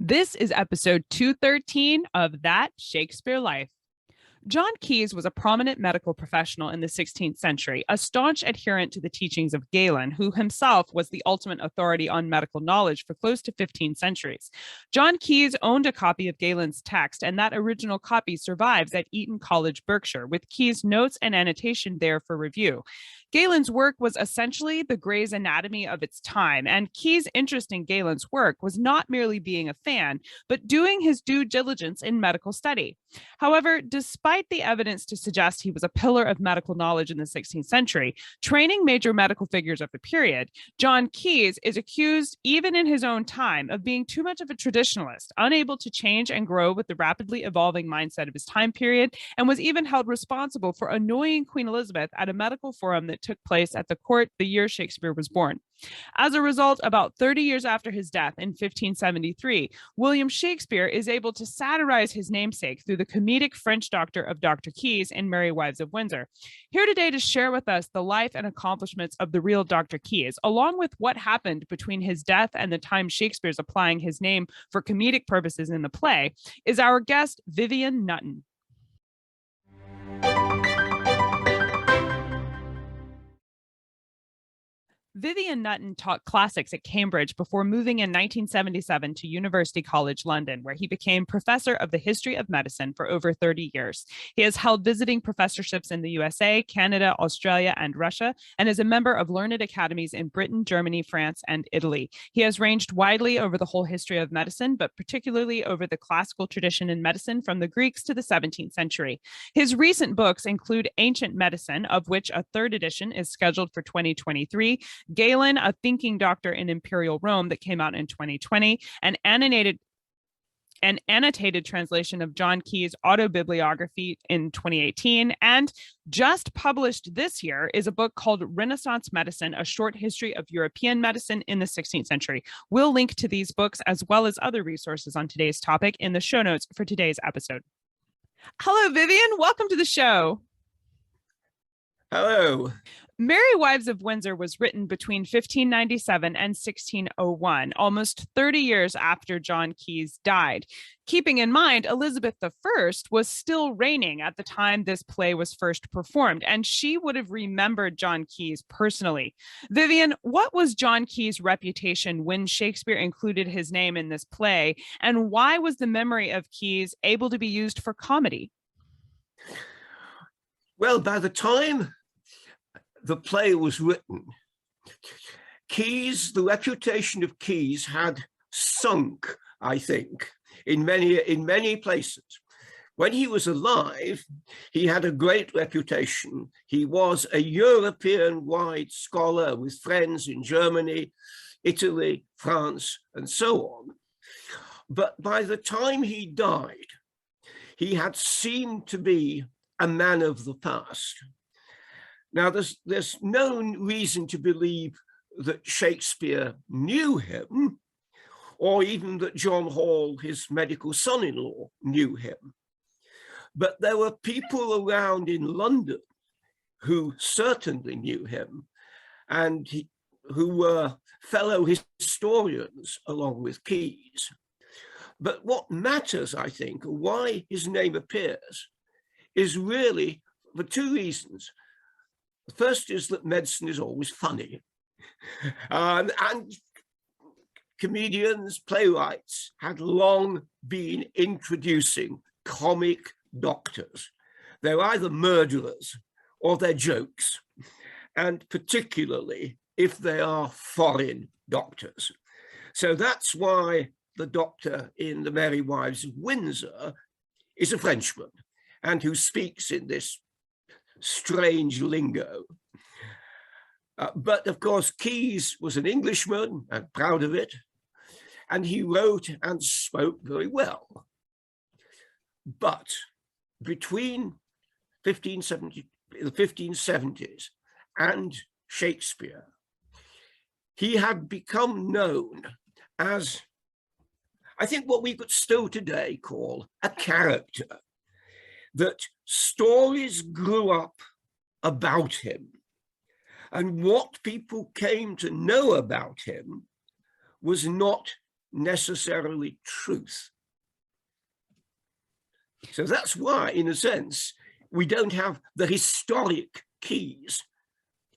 This is episode 213 of That Shakespeare Life. John Caius was a prominent medical professional in the 16th century, a staunch adherent to the teachings of Galen, who himself was the ultimate authority on medical knowledge for close to 15 centuries. John Caius owned a copy of Galen's text, and that original copy survives at Eton College, Berkshire, with Caius' notes and annotation there for review. Galen's work was essentially the Gray's Anatomy of its time, and Caius' interest in Galen's work was not merely being a fan, but doing his due diligence in medical study. However, despite the evidence to suggest he was a pillar of medical knowledge in the 16th century, training major medical figures of the period, John Caius is accused, even in his own time, of being too much of a traditionalist, unable to change and grow with the rapidly evolving mindset of his time period, and was even held responsible for annoying Queen Elizabeth at a medical forum that took place at the court the year Shakespeare was born. As a result, about 30 years after his death in 1573, William Shakespeare is able to satirize his namesake through the comedic French doctor of Dr. Caius in Merry Wives of Windsor. Here today to share with us the life and accomplishments of the real Dr. Caius, along with what happened between his death and the time Shakespeare's applying his name for comedic purposes in the play, is our guest, Vivian Nutton. Vivian Nutton taught classics at Cambridge before moving in 1977 to University College London, where he became professor of the history of medicine for over 30 years. He has held visiting professorships in the USA, Canada, Australia, and Russia, and is a member of learned academies in Britain, Germany, France, and Italy. He has ranged widely over the whole history of medicine, but particularly over the classical tradition in medicine from the Greeks to the 17th century. His recent books include Ancient Medicine, of which a third edition is scheduled for 2023, Galen, a thinking doctor in Imperial Rome, that came out in 2020, an annotated translation of John Caius' autobibliography in 2018, and just published this year is a book called Renaissance Medicine, A Short History of European Medicine in the 16th Century. We'll link to these books as well as other resources on today's topic in the show notes for today's episode. Hello, Vivian. Welcome to the show. Hello. Merry Wives of Windsor was written between 1597 and 1601, almost 30 years after John Caius died. Keeping in mind, Elizabeth I was still reigning at the time this play was first performed, and she would have remembered John Caius personally. Vivian, what was John Caius' reputation when Shakespeare included his name in this play, and why was the memory of Caius able to be used for comedy? Well, by the time the play was written, the reputation of Caius had sunk, I think, in many places. When he was alive, he had a great reputation. He was a European-wide scholar with friends in Germany, Italy, France, and so on. But by the time he died, he had seemed to be a man of the past. Now, there's no reason to believe that Shakespeare knew him, or even that John Hall, his medical son-in-law, knew him. But there were people around in London who certainly knew him, and who were fellow historians along with Caius. But what matters, I think, why his name appears, is really for two reasons. The first is that medicine is always funny. And comedians, playwrights had long been introducing comic doctors. They're either murderers or they're jokes, and particularly if they are foreign doctors. So that's why the doctor in the Merry Wives of Windsor is a Frenchman, and who speaks in this strange lingo. But of course, Caius was an Englishman and proud of it, and he wrote and spoke very well. But between the 1570s and Shakespeare, he had become known as, I think, what we could still today call a character. That stories grew up about him, and what people came to know about him was not necessarily truth. So that's why, in a sense, we don't have the historic Caius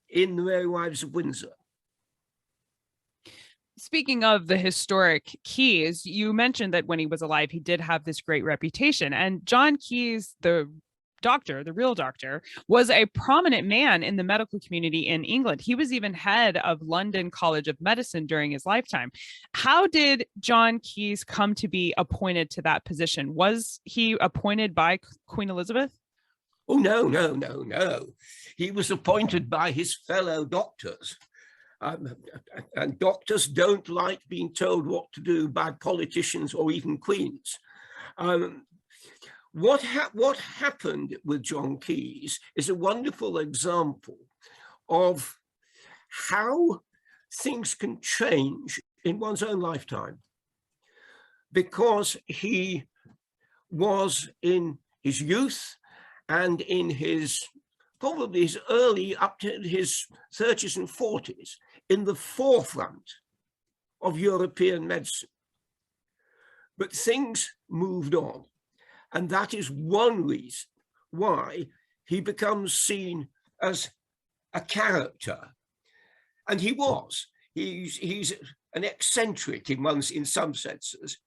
in the Merry Wives of Windsor. Speaking of the historic Caius, you mentioned that when he was alive, he did have this great reputation. And John Caius, the doctor, the real doctor, was a prominent man in the medical community in England. He was even head of London College of Medicine during his lifetime. How did John Caius come to be appointed to that position? Was he appointed by Queen Elizabeth? Oh, no. He was appointed by his fellow doctors. And doctors don't like being told what to do by politicians or even queens. What happened with John Caius is a wonderful example of how things can change in one's own lifetime, because he was in his youth and in his probably his early up to his 30s and 40s in the forefront of European medicine. But things moved on. And that is one reason why he becomes seen as a character. And he was. He's an eccentric in some senses.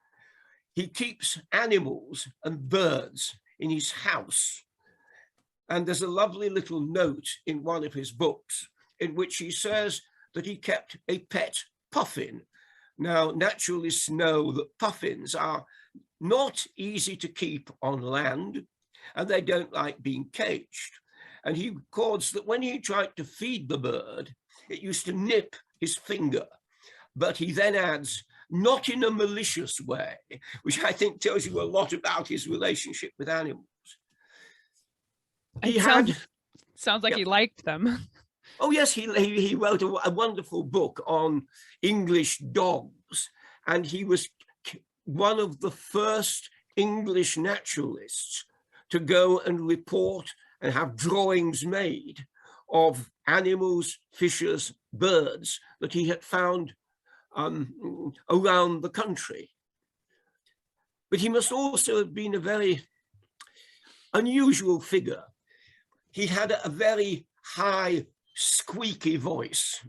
He keeps animals and birds in his house. And there's a lovely little note in one of his books in which he says that he kept a pet puffin. Now, naturalists know that puffins are not easy to keep on land, and they don't like being caged. And he records that when he tried to feed the bird, it used to nip his finger. But he then adds, not in a malicious way, which I think tells you a lot about his relationship with animals. Sounds like he liked them. Oh, yes, he wrote a wonderful book on English dogs, and he was one of the first English naturalists to go and report and have drawings made of animals, fishes, birds that he had found around the country. But he must also have been a very unusual figure. He had a very high, squeaky voice.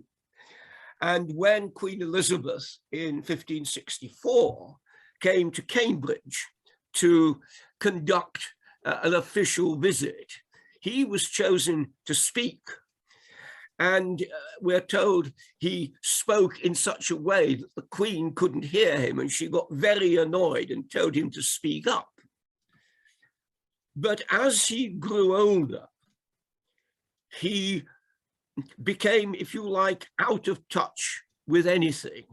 And when Queen Elizabeth in 1564 came to Cambridge to conduct an official visit, he was chosen to speak. And we're told he spoke in such a way that the Queen couldn't hear him, and she got very annoyed and told him to speak up. But as he grew older, he became, if you like, out of touch with anything.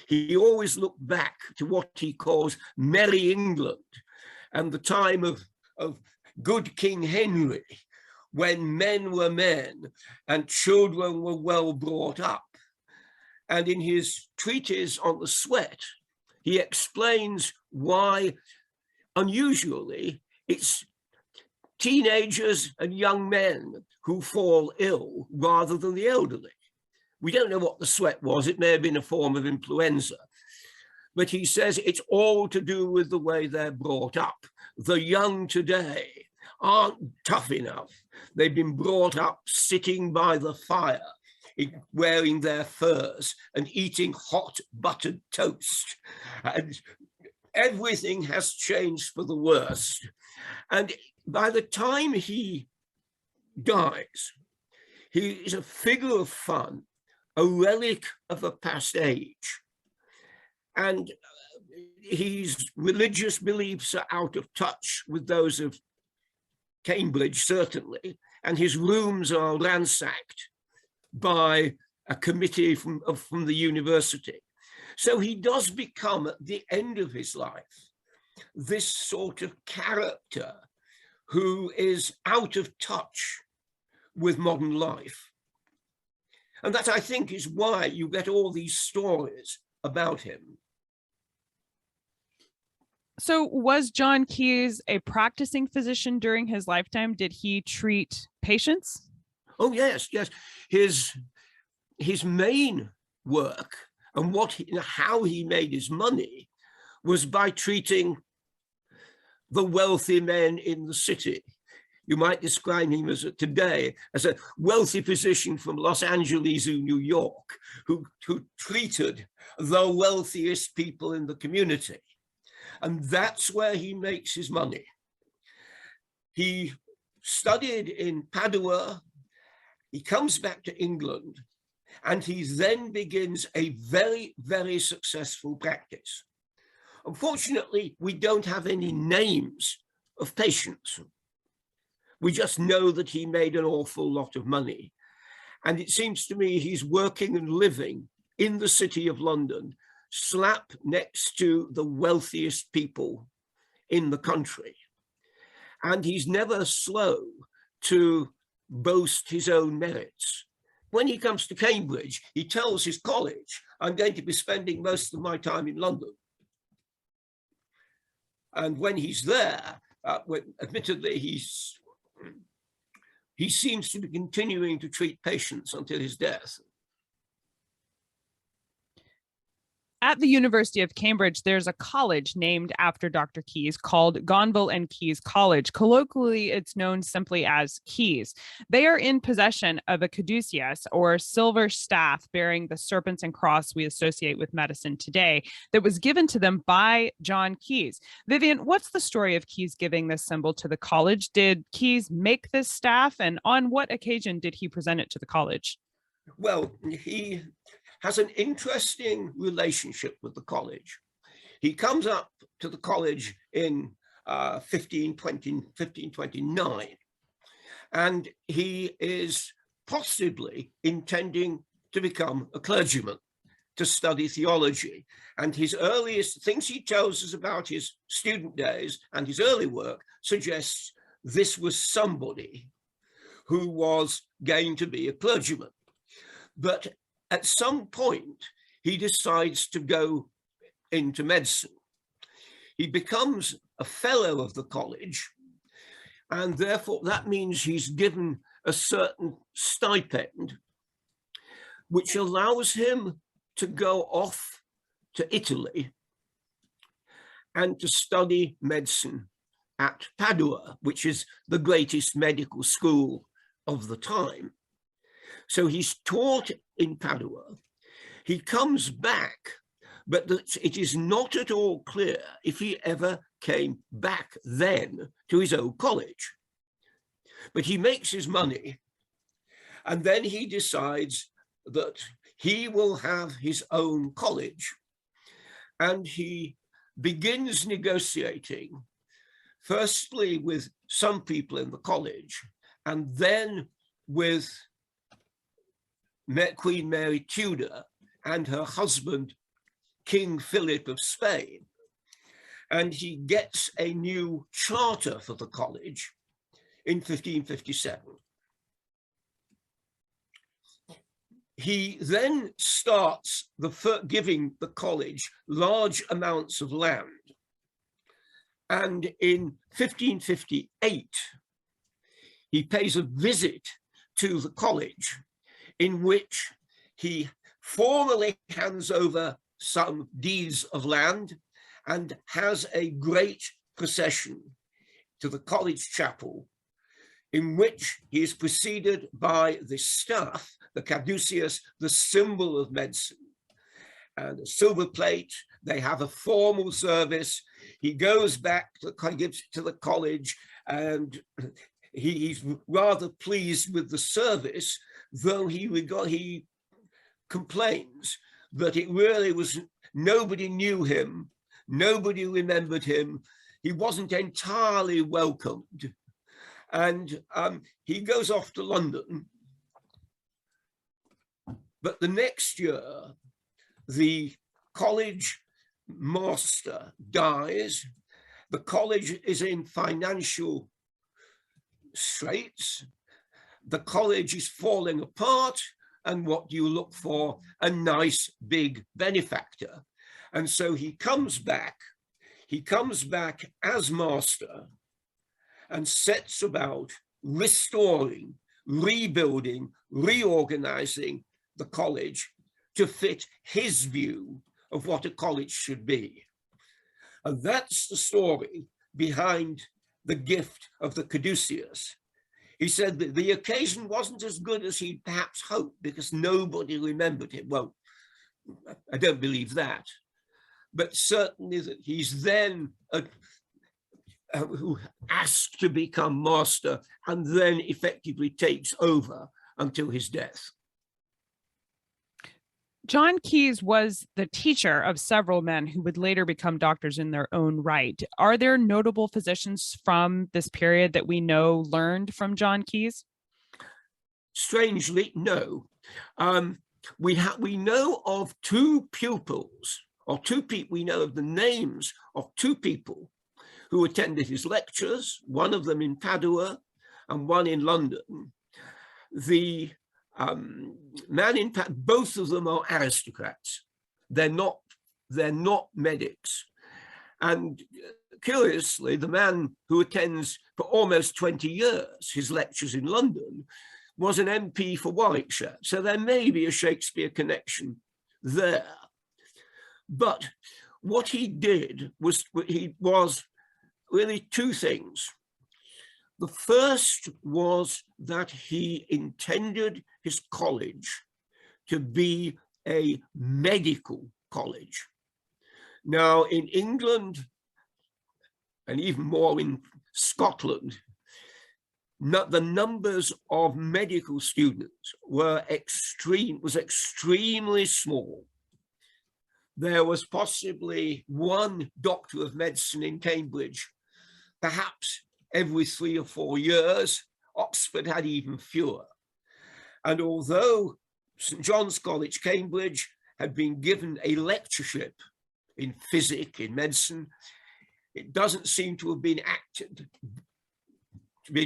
He always looked back to what he calls Merry England and the time of good King Henry, when men were men and children were well brought up. And in his treatise on the sweat, he explains why, unusually, it's teenagers and young men who fall ill rather than the elderly. We don't know what the sweat was. It may have been a form of influenza. But he says it's all to do with the way they're brought up. The young today aren't tough enough. They've been brought up sitting by the fire, wearing their furs and eating hot buttered toast. And everything has changed for the worst. And by the time he dies, he is a figure of fun, a relic of a past age. And his religious beliefs are out of touch with those of Cambridge, certainly, and his rooms are ransacked by a committee from the university. So he does become, at the end of his life, this sort of character who is out of touch with modern life. And that, I think, is why you get all these stories about him. So was John Caius a practicing physician during his lifetime? Did he treat patients? Oh, yes. His main work, And how he made his money was by treating the wealthy men in the city. You might describe him today as a wealthy physician from Los Angeles or New York who treated the wealthiest people in the community. And that's where he makes his money. He studied in Padua. He comes back to England, and he then begins a very, very successful practice. Unfortunately, we don't have any names of patients. We just know that he made an awful lot of money. And it seems to me he's working and living in the city of London, slap next to the wealthiest people in the country. And he's never slow to boast his own merits. When he comes to Cambridge, he tells his college, I'm going to be spending most of my time in London. And when he's there, admittedly, he seems to be continuing to treat patients until his death. At the University of Cambridge, there's a college named after Dr. Caius called Gonville and Caius College. Colloquially, it's known simply as Caius. They are in possession of a caduceus, or silver staff bearing the serpents and cross we associate with medicine today, that was given to them by John Caius. Vivian, what's the story of Caius giving this symbol to the college? Did Caius make this staff, and on what occasion did he present it to the college? Well, he has an interesting relationship with the college. He comes up to the college in 1529, and he is possibly intending to become a clergyman, to study theology. And his earliest things he tells us about his student days and his early work suggests this was somebody who was going to be a clergyman. But at some point, he decides to go into medicine. He becomes a fellow of the college, and therefore that means he's given a certain stipend, which allows him to go off to Italy and to study medicine at Padua, which is the greatest medical school of the time. So he's taught in Padua. He comes back, but it is not at all clear if he ever came back then to his own college. But he makes his money, and then he decides that he will have his own college. And he begins negotiating, firstly with some people in the college, and then with Queen Mary Tudor and her husband, King Philip of Spain. And he gets a new charter for the college in 1557. He then starts giving the college large amounts of land. And in 1558, he pays a visit to the college, in which he formally hands over some deeds of land and has a great procession to the college chapel, in which he is preceded by the staff, the caduceus, the symbol of medicine, and a silver plate. They have a formal service. He goes back to the college, and he's rather pleased with the service, though he complains that it really was, nobody knew him, nobody remembered him, he wasn't entirely welcomed. And he goes off to London. But the next year, the college master dies. The college is in financial straits. The college is falling apart, and what do you look for? A nice big benefactor. And so he comes back as master and sets about restoring, rebuilding, reorganizing the college to fit his view of what a college should be. And that's the story behind the gift of the caduceus. He said that the occasion wasn't as good as he'd perhaps hoped because nobody remembered him. Well, I don't believe that, but certainly that he's then asked to become master and then effectively takes over until his death. John Caius was the teacher of several men who would later become doctors in their own right. Are there notable physicians from this period that we know learned from John Caius? Strangely, no. We know of two pupils, or two people. We know of the names of two people who attended his lectures, one of them in Padua and one in London. The man in Padua, both of them are aristocrats. They're not medics. And curiously, the man who attends for almost 20 years his lectures in London was an MP for Warwickshire. So there may be a Shakespeare connection there. But what he did was really two things. The first was that he intended his college to be a medical college. Now, in England, and even more in Scotland, the numbers of medical students was extremely small. There was possibly one doctor of medicine in Cambridge, perhaps every 3 or 4 years. Oxford had even fewer. And although St. John's College, Cambridge, had been given a lectureship in physics, in medicine, it doesn't seem to have been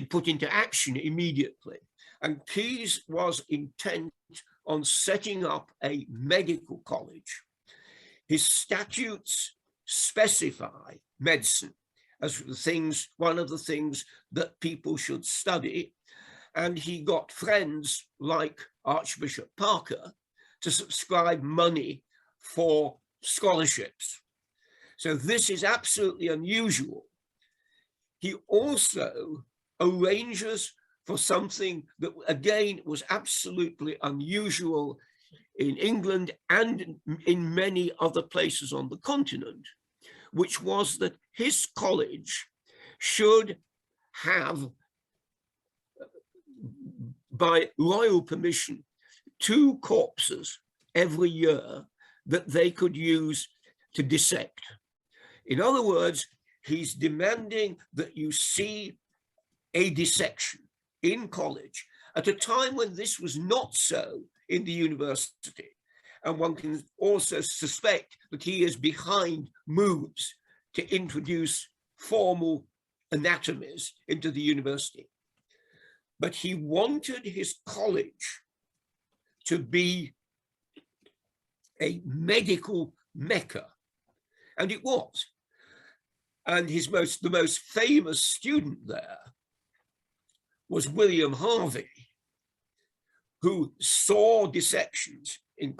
put into action immediately. And Caius was intent on setting up a medical college. His statutes specify medicine as one of the things that people should study. And he got friends like Archbishop Parker to subscribe money for scholarships. So this is absolutely unusual. He also arranges for something that, again, was absolutely unusual in England and in many other places on the continent, which was that his college should have, by royal permission, 2 corpses every year that they could use to dissect. In other words, he's demanding that you see a dissection in college at a time when this was not so in the university. And one can also suspect that he is behind moves to introduce formal anatomies into the university. But he wanted his college to be a medical mecca, and it was. And the most famous student there was William Harvey, who saw dissections in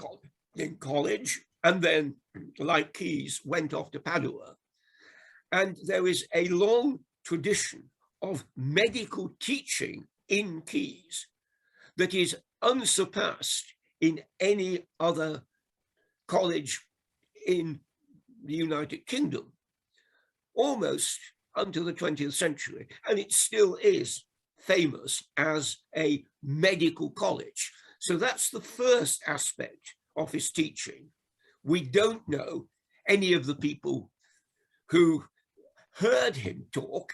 college, and then, like Caius, went off to Padua. And there is a long tradition of medical teaching in Caius that is unsurpassed in any other college in the United Kingdom, almost until the 20th century. And it still is famous as a medical college. So that's the first aspect of his teaching. We don't know any of the people who heard him talk,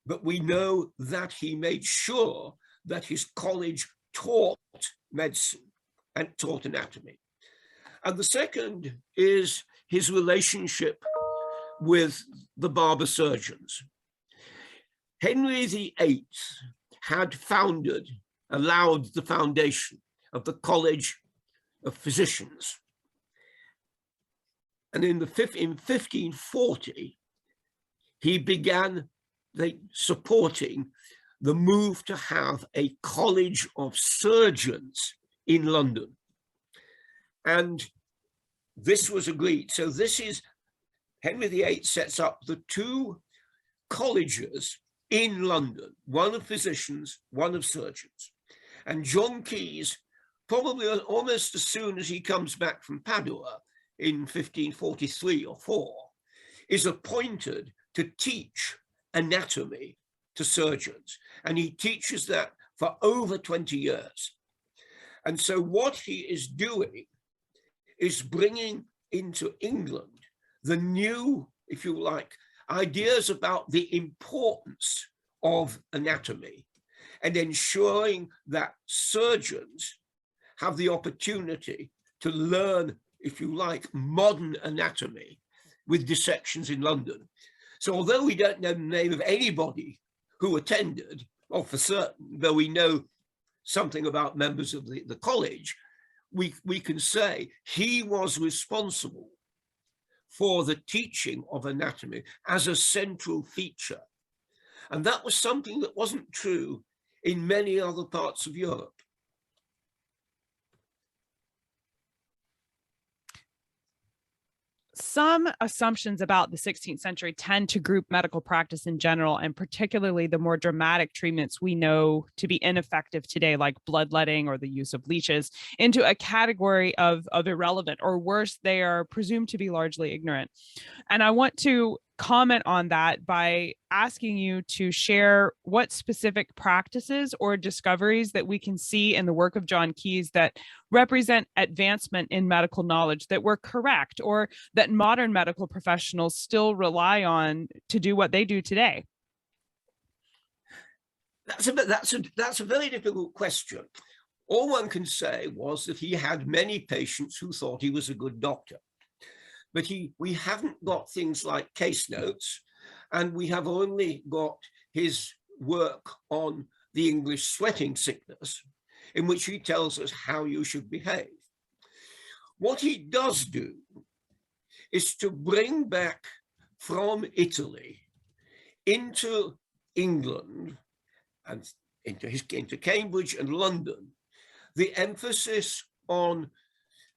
but we know that he made sure that his college taught medicine and taught anatomy. And the second is his relationship with the barber surgeons. Henry VIII had allowed the foundation of the College of Physicians. And in 1540, he began supporting the move to have a College of Surgeons in London. And this was agreed. So this is, Henry VIII sets up the two colleges in London, one of physicians, one of surgeons. And John Caius, probably almost as soon as he comes back from Padua in 1543 or 4, is appointed to teach anatomy to surgeons. And he teaches that for over 20 years. And so what he is doing is bringing into England the new, if you like, ideas about the importance of anatomy and ensuring that surgeons have the opportunity to learn, if you like, modern anatomy with dissections in London. So although we don't know the name of anybody who attended, or for certain, though we know something about members of the college, we can say he was responsible for the teaching of anatomy as a central feature. And that was something that wasn't true in many other parts of Europe. Some assumptions about the 16th century tend to group medical practice in general, and particularly the more dramatic treatments we know to be ineffective today, like bloodletting or the use of leeches, into a category of irrelevant, or worse, they are presumed to be largely ignorant. And I want to comment on that by asking you to share what specific practices or discoveries that we can see in the work of John Caius that represent advancement in medical knowledge that were correct, or that modern medical professionals still rely on to do what they do today. That's a very difficult question. All one can say was that he had many patients who thought he was a good doctor. But we haven't got things like case notes, and we have only got his work on the English sweating sickness, in which he tells us how you should behave. What he does do is to bring back from Italy into England and into Cambridge and London the emphasis on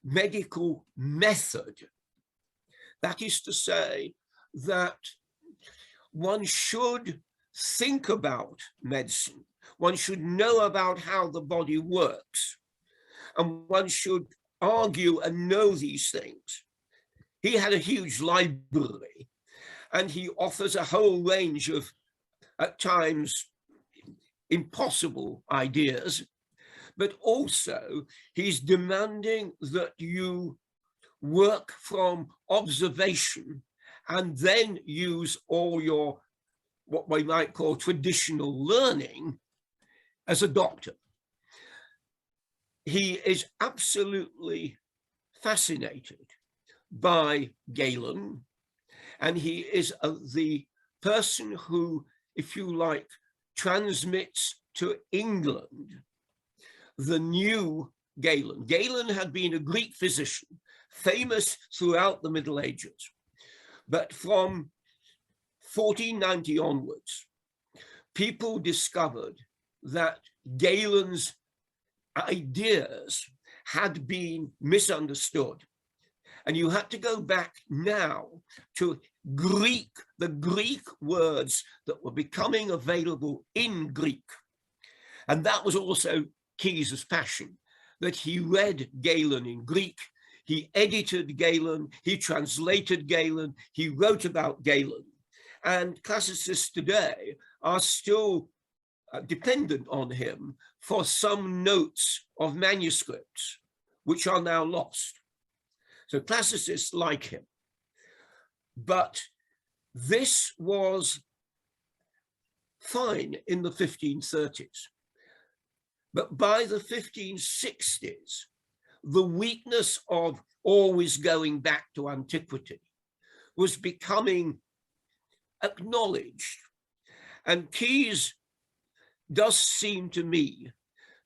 medical method. That is to say that one should think about medicine, one should know about how the body works, and one should argue and know these things. He had a huge library, and he offers a whole range of, at times, impossible ideas, but also he's demanding that you work from observation and then use all your, what we might call traditional learning as a doctor. He is absolutely fascinated by Galen, and he is the person who, if you like, transmits to England the new Galen. Galen had been a Greek physician, famous throughout the Middle Ages. But from 1490 onwards, people discovered that Galen's ideas had been misunderstood. And you had to go back now to the Greek words that were becoming available in Greek. And that was also Caius's passion, that he read Galen in Greek, he edited Galen, he translated Galen, he wrote about Galen. And classicists today are still dependent on him for some notes of manuscripts, which are now lost. So classicists like him. But this was fine in the 1530s. But by the 1560s, the weakness of always going back to antiquity was becoming acknowledged. And Caius does seem to me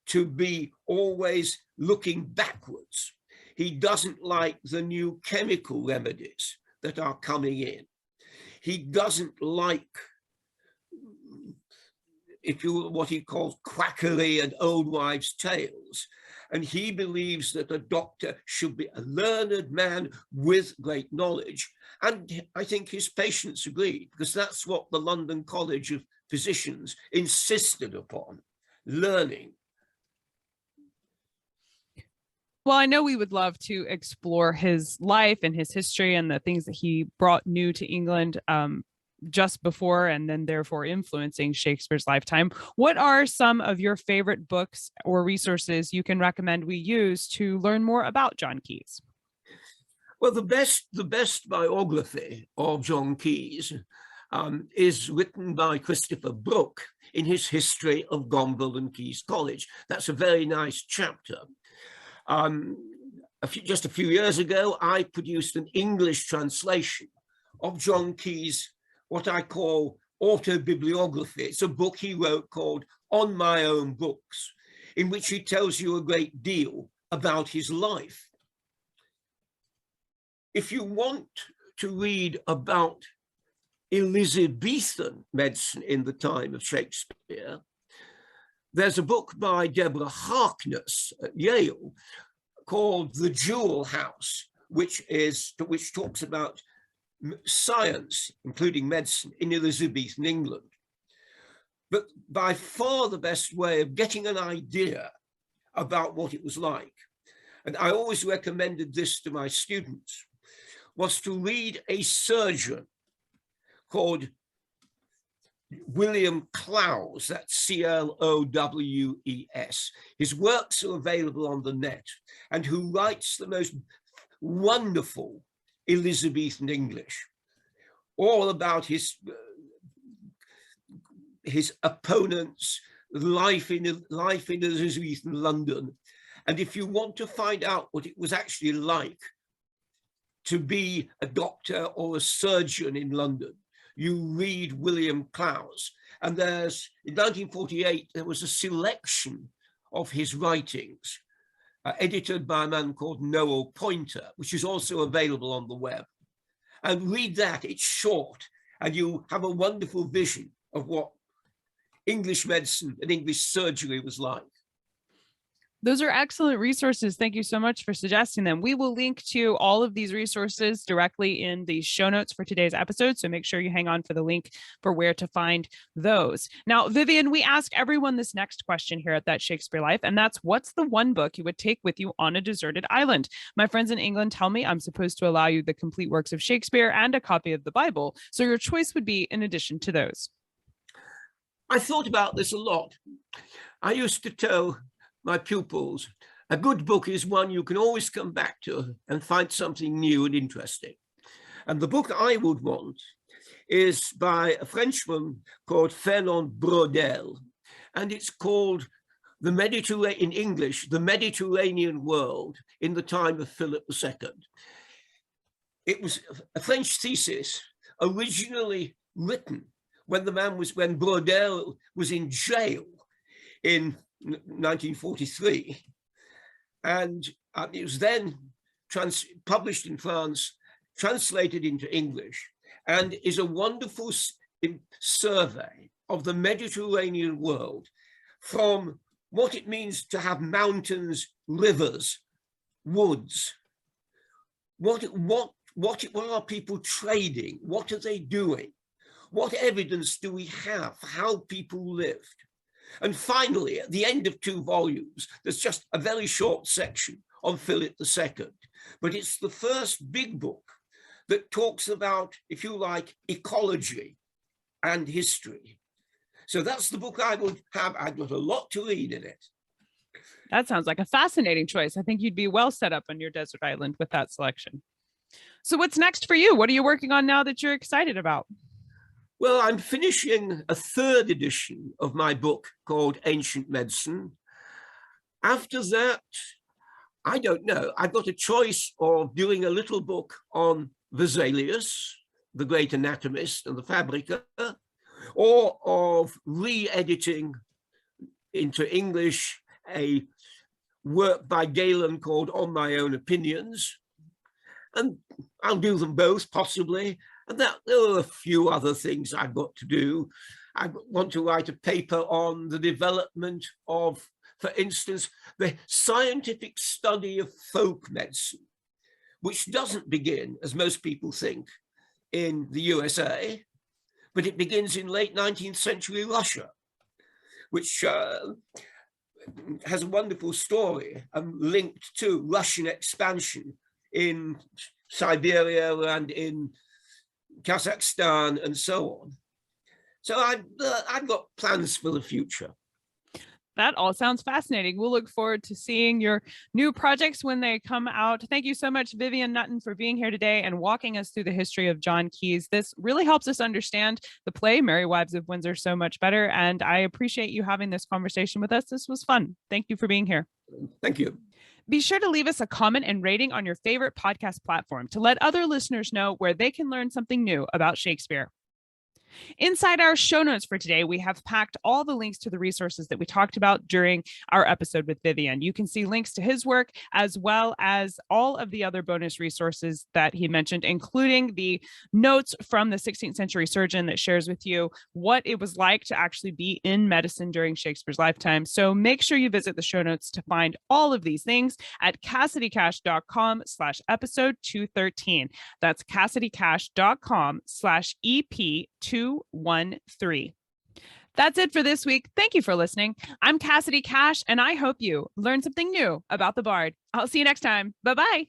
to be always looking backwards. He doesn't like the new chemical remedies that are coming in. He doesn't like, if you what he calls quackery and old wives' tales. And he believes that a doctor should be a learned man with great knowledge. And I think his patients agreed, because that's what the London College of Physicians insisted upon, learning. Well, I know we would love to explore his life and his history and the things that he brought new to England just before and then therefore influencing Shakespeare's lifetime. What are some of your favorite books or resources you can recommend we use to learn more about John Caius? Well, the best biography of John Caius is written by Christopher Brooke in his History of Gonville and Caius College. That's a very nice chapter. Just a few years ago, I produced an English translation of John Caius' what I call autobibliography. It's a book he wrote called On My Own Books, in which he tells you a great deal about his life. If you want to read about Elizabethan medicine in the time of Shakespeare, there's a book by Deborah Harkness at Yale called The Jewel House, which talks about science, including medicine, in Elizabethan England. But by far the best way of getting an idea about what it was like, and I always recommended this to my students, was to read a surgeon called William Clowes, that's C-L-O-W-E-S. His works are available on the net, and who writes the most wonderful Elizabethan English, all about his opponents, life in Elizabethan London. And if you want to find out what it was actually like to be a doctor or a surgeon in London, you read William Clowes. And in 1948, there was a selection of his writings edited by a man called Noel Pointer, which is also available on the web. And read that, it's short, and you have a wonderful vision of what English medicine and English surgery was like. Those are excellent resources. Thank you so much for suggesting them. We will link to all of these resources directly in the show notes for today's episode. So make sure you hang on for the link for where to find those. Now, Vivian, we ask everyone this next question here at That Shakespeare Life, and that's, what's the one book you would take with you on a deserted island? My friends in England tell me I'm supposed to allow you the complete works of Shakespeare and a copy of the Bible. So your choice would be in addition to those. I thought about this a lot. I used to tell my pupils, a good book is one you can always come back to and find something new and interesting. And the book I would want is by a Frenchman called Fernand Braudel, and it's called in English, The Mediterranean World in the Time of Philip II. It was a French thesis originally written when Braudel was in jail in 1943, and it was then published in France, translated into English, and is a wonderful survey of the Mediterranean world, from what it means to have mountains, rivers, woods. What are people trading? What are they doing? What evidence do we have for how people lived? And finally, at the end of 2 volumes, there's just a very short section on Philip II. But it's the first big book that talks about, if you like, ecology and history. So that's the book I would have. I've got a lot to read in it. That sounds like a fascinating choice. I think you'd be well set up on your desert island with that selection. So what's next for you? What are you working on now that you're excited about? Well, I'm finishing a 3rd edition of my book called Ancient Medicine. After that, I don't know. I've got a choice of doing a little book on Vesalius, the great anatomist and the fabricator, or of re-editing into English a work by Galen called On My Own Opinions. And I'll do them both, possibly. And there are a few other things I've got to do. I want to write a paper on the development of for instance, the scientific study of folk medicine, which doesn't begin, as most people think, in the USA, but it begins in late 19th century Russia, which has a wonderful story linked to Russian expansion in Siberia and in Kazakhstan and so on. So I've got plans for the future. That all sounds fascinating. We'll look forward to seeing your new projects when they come out. Thank you so much, Vivian Nutton, for being here today and walking us through the history of John Caius. This really helps us understand the play Merry Wives of Windsor so much better. And I appreciate you having this conversation with us. This was fun. Thank you for being here. Thank you. Be sure to leave us a comment and rating on your favorite podcast platform to let other listeners know where they can learn something new about Shakespeare. Inside our show notes for today, we have packed all the links to the resources that we talked about during our episode with Vivian. You can see links to his work as well as all of the other bonus resources that he mentioned, including the notes from the 16th century surgeon that shares with you what it was like to actually be in medicine during Shakespeare's lifetime. So make sure you visit the show notes to find all of these things at CassidyCash.com/episode 213. That's CassidyCash.com/EP213. That's it for this week. Thank you for listening. I'm Cassidy Cash, and I hope you learned something new about the Bard. I'll see you next time. Bye-bye.